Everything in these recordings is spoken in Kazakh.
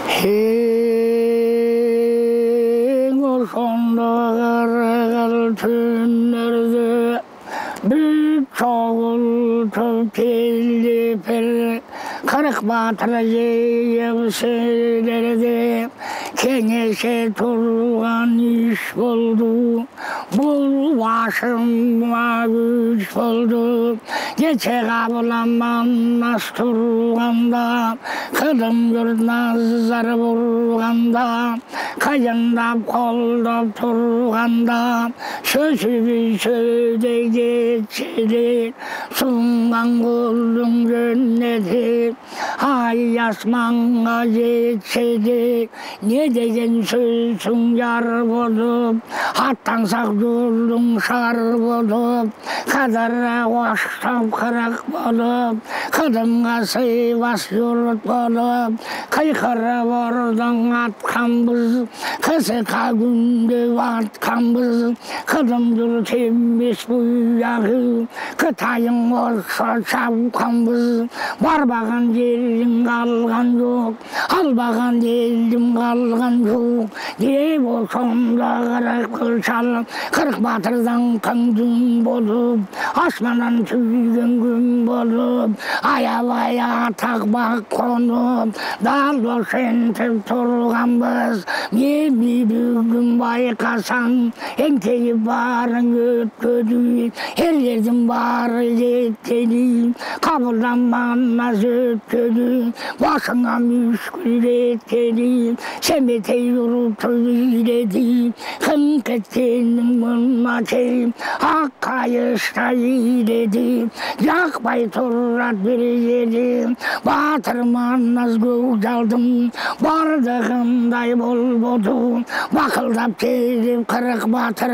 행어 손나가라갈 춘nerде bir çoğul tüpilli per kırık batıracağım şeylerde kenese turgan iş oldu bu başıma güç oldu geçe kabılanman nas turganda kıdım bir nazar vurganda kayındap koldap turganda sözü bir sözde geçilir sungan kulun gönnedir ay asmanga geçilir ne degen sözün yar bolup attansak yolun şar bolup kadara baştap kırak bolup kıdımga sıyvas yurt bolup kıykıra bordan atkanbız kısıka günde atkanbız kıdımdır temiz bu yağı kıtayın olsa çavkanbız barbağın yerin kalgan yok albağın yerim kalgan yok diye bu sonda kırık kılçal kırık batırdan kandın bolup asmanan tüygen gün bolup ayavaya takbak konup dal şentip turganbız yemi bugün baykasan enkeyi barın ötködü her yerden barı yetkeli kabullanmanmaz ötködü başına müşkül etkeli semete yürüp tüyledi kınketkenin mınmaçı hakkayışta iyiledi yakbay turrat bir yeri batırmanmaz göğdaldım bardağımday bol bodu bakıldap gelip kırık batır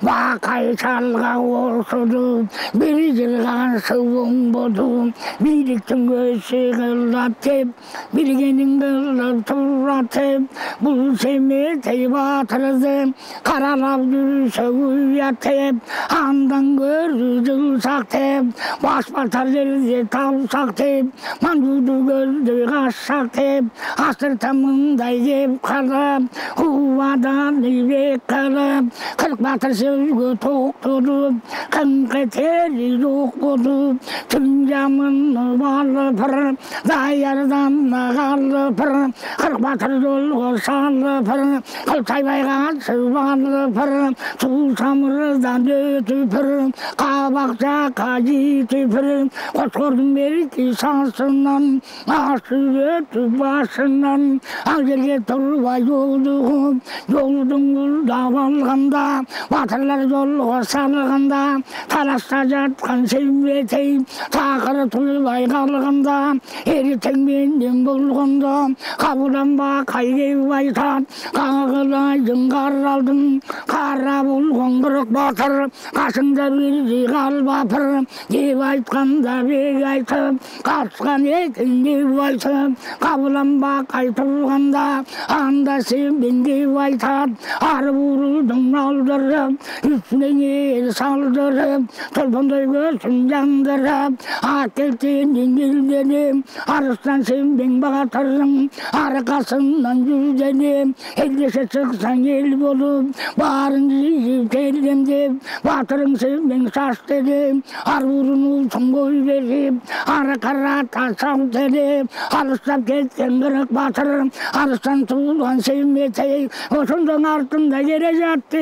bakay çalga olsudu bir yılgan sıvın bodu birliktin göğsü kıllap tep bilgenin kıllap turrat tep bu semete batırdı karalap gülse uyat tep andan görücülsak tep baş batar yerde tavsak tep mandudu gözde kaşsak tep asır tamınday yep kalıp huvadan yürek kalıp kırk batır sözgü tokturup kınketeri yok olup tüm camını balıpır dayardan kalıpır kırk batır yolu salıpır kılçay baygatsı balıpır su samırdan ötüpür kabakça kacı tüpür koçkordun belki sansından aşı ötüp başından ağırge turba yolduğum yoldun gulda balganda batırlar yolu salganda talasla jatkan sevmeteyim takırı tulbay kalganda eriten benim bulganda kabulanba kayge baytan kağılayın kar aldım kara bulgun kırık batır kaşında bir kal bapır dev aytkanda bek aytıp kaçkan ekin dev aytıp kabulanba kaytırganda anda sevben dev aytat arı vuruldum aldırıp üstüne yer saldırıp tolponday gözüm yandırıp akeltin ingildenim arıstan sevben batırım arkasından yüzdenim ellese çıksan el bolup bağrını yiyip geldim deyip batırım sevben saç dedim ar vurunu sungoy verip ar kara taşam dedim alıştap ketken kırık batırım arıstan tuğulan sevmetey osundan altında yere jattım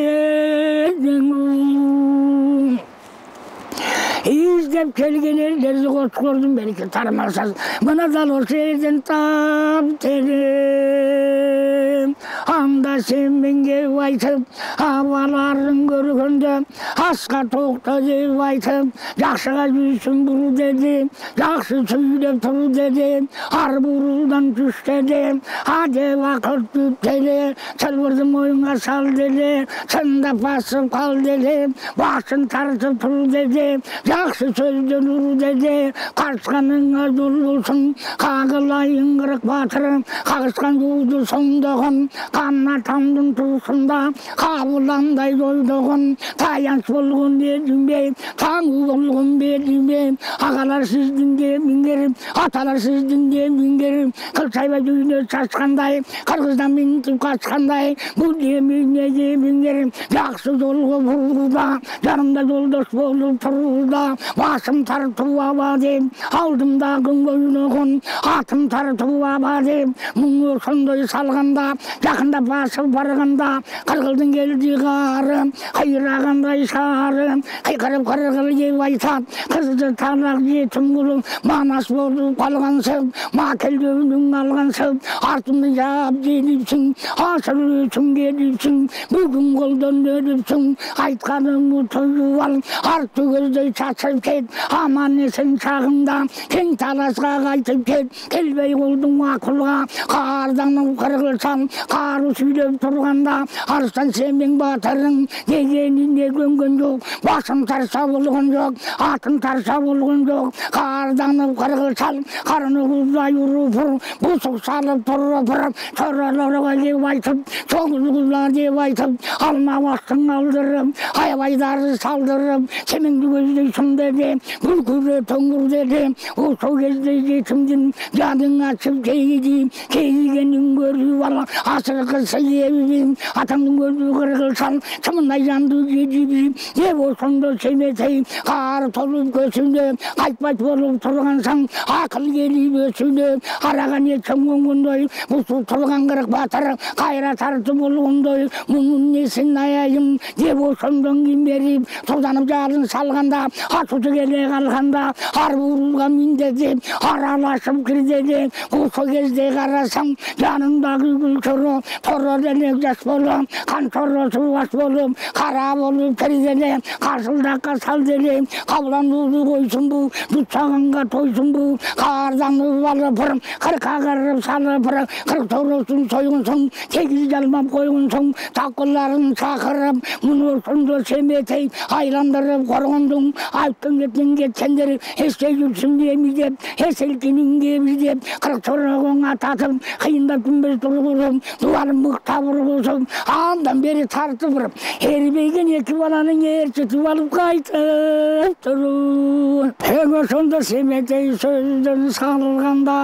İzlep kelgen ellerdi koçkordum belki tarmasaz bana dal o şeyden tam terim anda sen benge aytıp havaların görgünde aska tokta dev aytıp jakşıga yüzsün buru dedim jakşı söylep tur dedim ar burudan düş dedim hadi vakit düp dedi çılvırdım oyuna sal dedi sında basıp kal dedim başın tartıp tur dedim jakşı sözden ur dedi kaçkanına dul bulsun kağılayın kırık batırım kağıskan yuğdu sondağım анна тамдың туысында қабыландай дойдығын таяныс болғын дедіме таңы болғын бедіме ағалар сіздің де меңгеріп аталар сіздің де меңгеріп қылшайбай дүйіне шашқандай қырғыздан меңтіп қашқандай бұл деміне де меңгеріп жақсы жолғы бұруда жанымда жолдас болып тұруда басым тарту аба деп алдымдағы мойнығын атым тарту аба деп мұңы сондай салғанда жақында басып барғанда қырғыздың келді қары қайрағандай шары қайқырып қырғыл деп айтады қызды талақ жетім құлым манас болып қалғансып макелдеудің алғансып артымды жап деліпсің асыр өтім келіпсің бүгін қолдан өліпсің айтқаныңды тойып ал арты көздей шашып кет аман есен шағында кең таласқа қайтып кет келбей қолдың ақылға қарданып қырғылсам қару сүйреп тұрғанда арыстан сенің батырың дегеніне көнген жоқ басым тарса болған жоқ атым тарса болған жоқ қарданып қырғылсам қарны құздай ұрып бұсық салып тұрып төрелерге деп айтып тоғызғұлла деп айтып алма бastың алдырып аябайдарды салдырып семенді көздей сұмдеді күлкіге төңірдеді осы кезде жетімдің жадың ашып кейігенін көріп ал асыр қылса ебіп атамның көзі қырғылсан шымындай жанды жедіп еп осында семетей қар толып көсінде қайтпай болып тұрғансаң ақыл келіп өсінде араға нетсің өңгендей бұсып тұрған қырық батыр қайра тарты болғандай мұның несін аяйым деп осындан кейін беріп тұзданып жалын салғанда асуды келе қалғанда ар бұрылға минде деп араласып кірде деп осы кезде қарасаң жаныңдағы гүлшұры торы денек жас болып қан сорысы бас болып қара болып кіргене қарсылдаққа сал деле қабылануды қойсын бұл жұтсағанға тойсын бұл қарданып алып қырқа қырып салып қырық торысын сойғынсың тегіз жалмап қойғынсың тақыларын шақырып мұны сонда семетей айландырып қорғандың айттың етін кетсендер есте жүрсің деми деп еселкенің кебі деп қырық торығың ататып қиындап күнбез тұрғырып дуалын бұқтап ұрғызып андан бері тартып ұрып ербеген екі баланың ершетіп алып қайтып тұру эго сонда семетей сөздің салғанда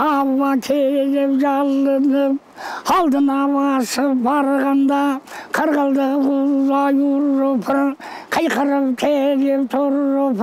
ауа келіп жалынып алдына басып барғанда қырғылды құлай ұрып қайқырып келіп тұрып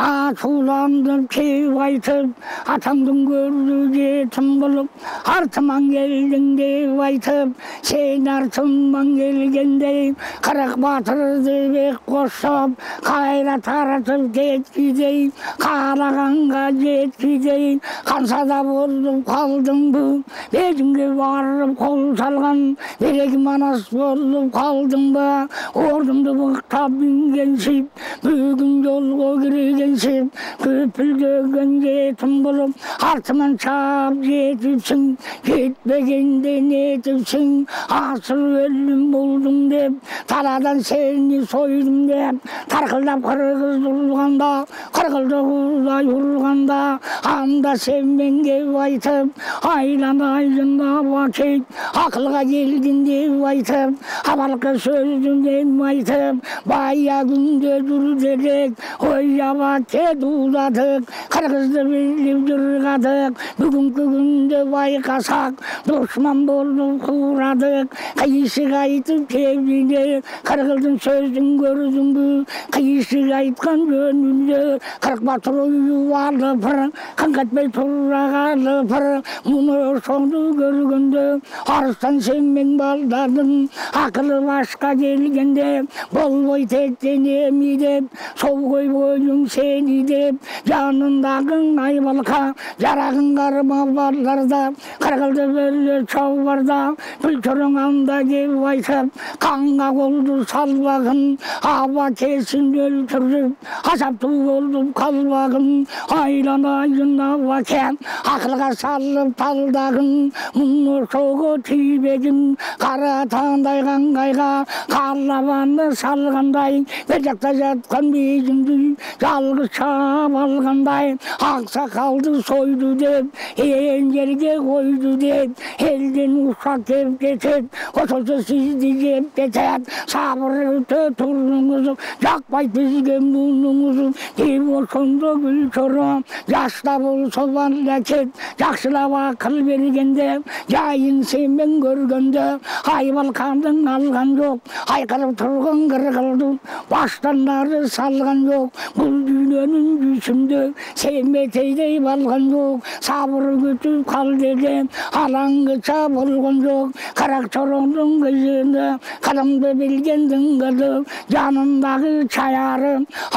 ашуланып кеп айтып атамдың көзі жетім болып артыман келдің деп айтып сен артыман келгендей қырық батырды бек қосып қайра таратып кеткідей қалағанға жеткідей қансада болып қалдың бұл бетіңе барып қол салған берек манас болып қалдың ба ордымды бұқтап мінгенсіп бүгін жолға кіргенсіп көпілдеген жетім болып артыман шап жетіпсің жетпегенде нетіпсің асыл өлім болдың деп тарадан сені сойдым деп тарқылдап қырғыз ұрғанда қырғылды құлай ұрғанда анда сенмен кеп айтып айланайын vakit akılga geldiğinde baytıp abalka sözünden baytıp baya günde dur dedik oy yavaşça duladık Kırgız'da bilip durgadık bugünkü günde baykasak düşman bolup kuradık kayışı kayıtıp kevdine Kırgız'ın sözün gördün bu kayışı kayıtkan gönlünde Kırk batırı yuvarlı kankat bey turrağalı bunu sondu görgünde Arslan senmen baldadın akıllı başka gelgende bol boy tektenemi dep sol koy boyun seni dep canındağın aybalıka jarağın karma barlarda Kırgıldı böyle çavbarda kültürün anda gel baytıp kanga oldu salvağın hava kesin öldürüp hasaptı oldu kalvağın aylanayın avaken akılga sallıp taldağın мұны соғы түйбегін қара таңдай қаңғайға қарлабанды салғандай берjakta жатқан бейжіңді жалғыз шап алғандай ақсақалды сойды деп ен жерге қойды деп елден ұшақ кеп кетеді осылса сізді жеп кетеді сабыр өте тұрыңыз жақпай пізген мұныңыз деп осында гүл шоры жаста болса бар ләкет жақсылап ақыл бергенде жайын сенмен көргенде айбалқандың алған жоқ айқарып тұрған қырғылды баштан нары салған жоқ бұл дүниенің жүзінде семетейдей балған жоқ сабыр күтіп қал деген алаңғыша болған жоқ қарақ чоронның көзінде қадамды білгендің қылып жанындағы чаяры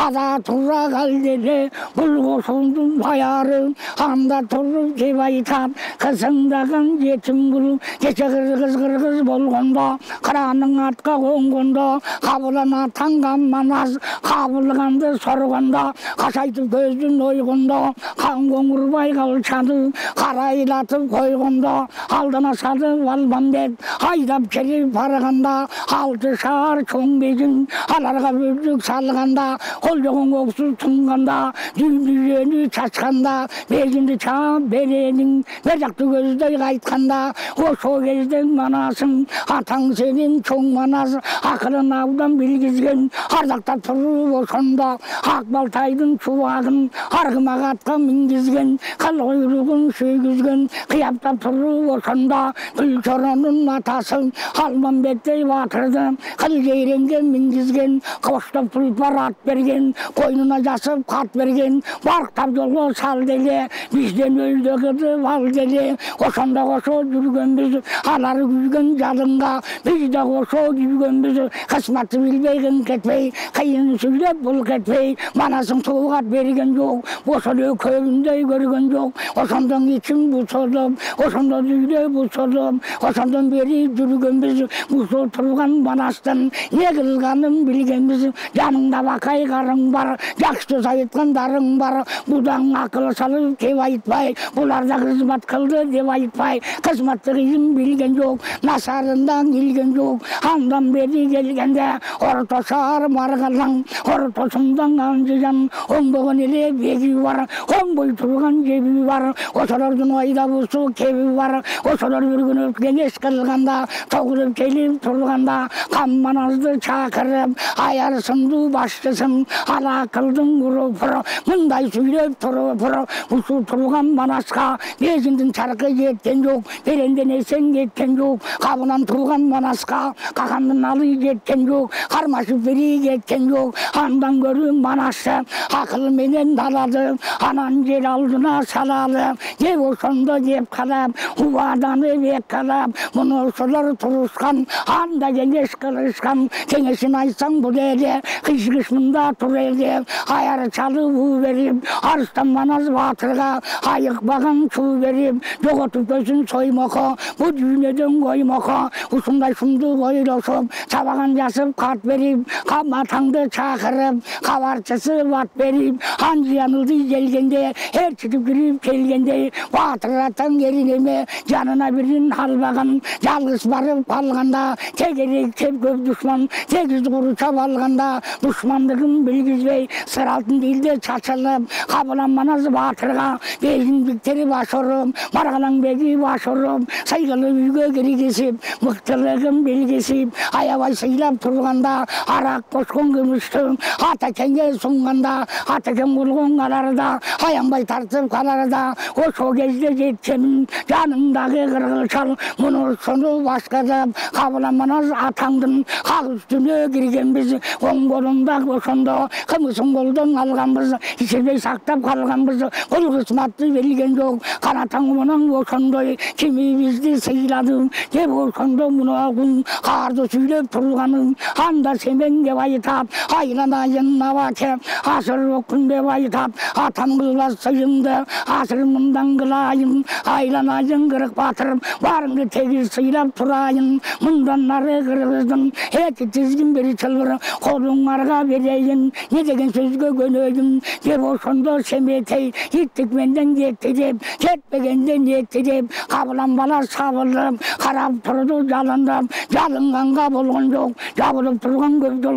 ада тура қал деді бұл қосылдың баяры анда тұрып деп айтам қысыңдаған жетім бұл кеше қырғыз болғанда қыраның атқа қонғанда қабылан атанған манас қабылғанды сорғанда қашайтып көзін ойғанда қан қоңырбай қалшады қарайлатып қойғанда алдына садып албамбет айдап келіп барғанда алты шар чоң бетін аларға бөлдік салғанда қол жоғын көксіз тұнғанда дүниені шашқанда бетінді чап беренің бер жақты көздей қайтқанда осы кездің манасың атаң сенің чоң манас ақырын аудан білгізген ардақтап тұрып осында ақбалтайдың шуағын арғымақ атқа мінгізген қал құйрығын сүйгізген қияптап тұрып осында гүлшораның атасы алмамбеттей батырды қыл жейренге мінгізген қоштап тұлпар ат берген қойнына жасып қат берген барықтап жолға сал деле бізден өлдігіді вал деле осында қосо жүргенбіз алары күйген жалынға біз де қосо жүргенбіз қысматты білбейген кетпей қиын сөйлеп бұл кетпей манасың туғат берген жоқ осылы көбіндей көрген жоқ осындан ичім бұсылып осында дүйде бұсылып осындан бері жүргенбіз бұсыл тұрған манастың не қылғанын білгенбіз жаныңда бақай қарың бар жақсы айтқандарың бар бұдан ақыл салып кеп айтпай бұларда қызмат қылды деп айтпай қызматты қиын білген жоқ насарындан келген жоқ андан бері келгенде ортошар марғалаң ортосындан анжыжан оңбаған еле бегі бар оңбой тұрған жебі бар осылардың айда бұсы кебі бар осылар бір күн өткен еш қылғанда тоғырып келіп тұрғанда қамманазды шақырып аярсынды басшысын ала ақылдың ұрып мұндай сөйлеп тұрып бұсы тұрған манасқа безіндің шарқы жеткен жоқ беренден есен кеткен жоқ қабынан тұрған манасқа қақандың алы жеткен жоқ қармашып бері кеткен жоқ андан көрі манасы ақылменен далады анан жер алдына салалы деп осында деп қалап уаданы бек қалап мұны солар тұрысқан анда кеңес қылышқан кеңесін айтсаң бұл еле қиыс мында тұр еле аяр салып у беріп арыстан манас батырға айықпаған су беріп жоғалтып көзін соймақы бұл дүниеден қоймақы осындай сұмды ойласып сабаған жасып қат беріп қаматаңды шақырып хабаршысы бат беріп анжиянылды келгенде ершітіп кіріп келгенде батыр атаң ерінеме жанына бірін албаған жалғыз барып қалғанда тегерек кеп көп дұшман тегіз құрышап алғанда дұшмандығын білгізбей сыр алтын dilde çaçılıp kabılan manazı batırga beyinlikleri başorum margalan begi başorum saygılı büyüge geri kesip mıktırlığın bilgisip ayavay sıylap turganda arak koşkun gümüştüm atakenge sunganda ataken bulgun kalarda ayanbay tartıp kalarda o so gezde jetkemin canımdaki kırgılçal bunu sonu başkadım kabılan manaz atandın hak üstüne girgen biz on kolunda koşunda kımısın koldan alganbız içeride saktap kalganbız kol kısmatlı verilgen yok kanatangımının koşundoy kimi bizdi sıyladım ne koşunda bunu akın kardı süylep turganım anda semen gevaytap aylan ayın navake asır okun деп айтап атам қылбасыйымды асырымымдан қылайын айланайын қырық батырым барыңды тегіс сыйлап тұрайын мұндан ары қырғыздың екі тізгін бір чылбыр қолыңарға берейін не деген сөзге көнейін деп ошондо семетей иттік менден кетті деп кетпегенден етті деп қабыланбала сабылып қарап тұрды жалындап жалынғанға болған жоқ жабылып тұрған көзді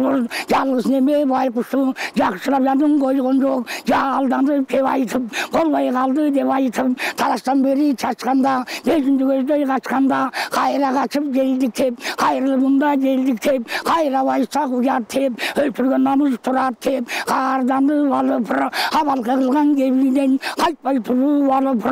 жалғыз неме байқұсы жақсылап жанын қойған жоқ жалданып кеп айтып болмай қалды деп айтып таластан бері шашқанда безінді көздей қашқанда қайра қашып келдік деп қайырлымында келдік деп қайра байсақ ұят деп өлтірген намыс тұрат деп қарданып алып амал қылған кебінен қайтпай тұрып алып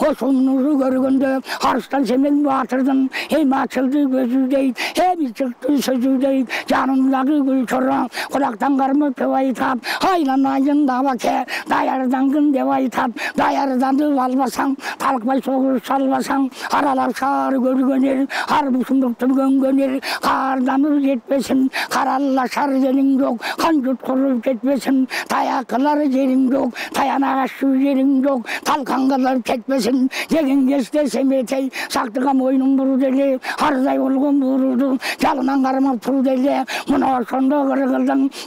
осыны көргенде арыстан семен батырдың ем ашылды көзі дейді ем шықты сөзі дейді жанындағы гүл шора құлақтан қармып деп айтап айланайын дабаке даярданғын деп айтап даярданып албасаң талықпай соғыс салбасаң аралар шары көргенер арбұсындықты көнгенер қарданып жетпесін қаралашар жерің жоқ қан жұтқырып кетпесін таяқ қылар жерің жоқ таяна ашу жерің жоқ талқан қылып кетпесін деген кезде семетей сақтыға мойнын бұрды еле ардай болған бұруды жалынан қармап тұрды еле мұна сонда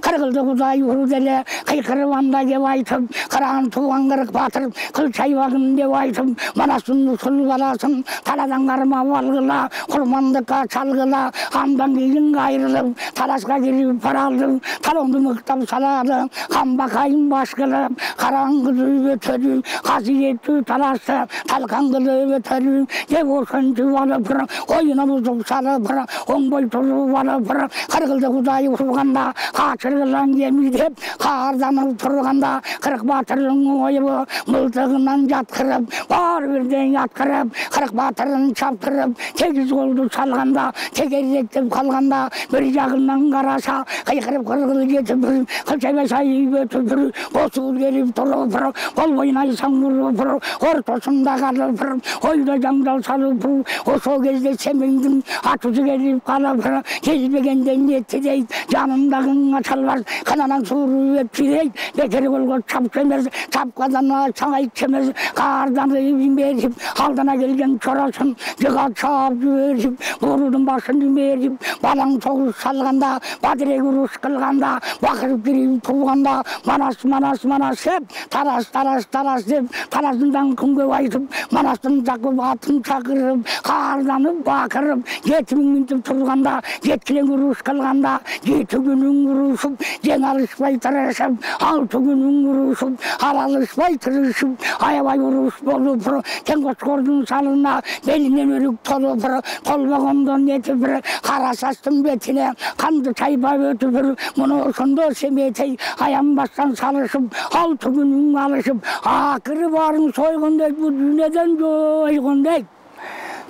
қырғылды құдай ұрды еле қиқырып анда деп айтып қыран туған қырық батыр қыл шайбағын деп айтып манасын сұл баласын таладан қармап алғыла құрмандыққа салғыла андан кейін қайырылып таласқа келіп пара алды талонды мықтап салады қамбақайын бас қылып қараңғы өтеді қасиетті таласты талқан қылып өтеді деп осыншы алып ойына бұзып салып оңбай тұрып алып қырғылды құдай ұрғанда қашырғылан кеми деп қарданып тұрғанда қырық батырдың ойыбы мылтығынан жатқырып бар бірден атқырып қырық батырын шаптырып тегіз қолды салғанда тегеректеп қалғанда бір жағынан қараса қиқырып қырғыл кетіп қылшайбасай өтіп қосыл келіп тұрып қол ойнайсаң ұрып ортасында қалып ойда жаңдал салып осы кезде семендің атысы келіп қалып келбегенде нетті дейді жанындағың ашалбас қананан суырып өтті дейді бекер қолға шапшы емес шапқадан саңайт емес қарданып беріп алдына келген шорасын жыға шап жіберіп ұрудың басын жіберіп балаң соғыс салғанда бадірек ұрыс қылғанда бақырып кіріп туғанда манас деп талас деп таласындан күнге айтып манастың жақып атын шақырып қарданып бақырып жетімін мінтіп тұрғанда жеткілең ұрыс қылғанда жеті күнің ұрысып жең алыспай тырышып алты күнің ұрысып алалыспай тырышып аябай ұрыс болып тең қосқордың салына белінен өрік толып толбағандан етіп қара састың бетіне қанды шайпап өтіп мұны осында семетей аянбастан салышып алты күнің алышып ақыры барын сойғандай бұл дүниеден жойғандай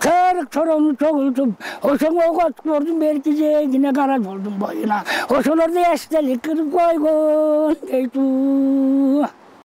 қырық сороны соғылтып ошоңо қосқордың беркі жегіне қара жолдың бойына ошоларды естелік қылып қойған дейді.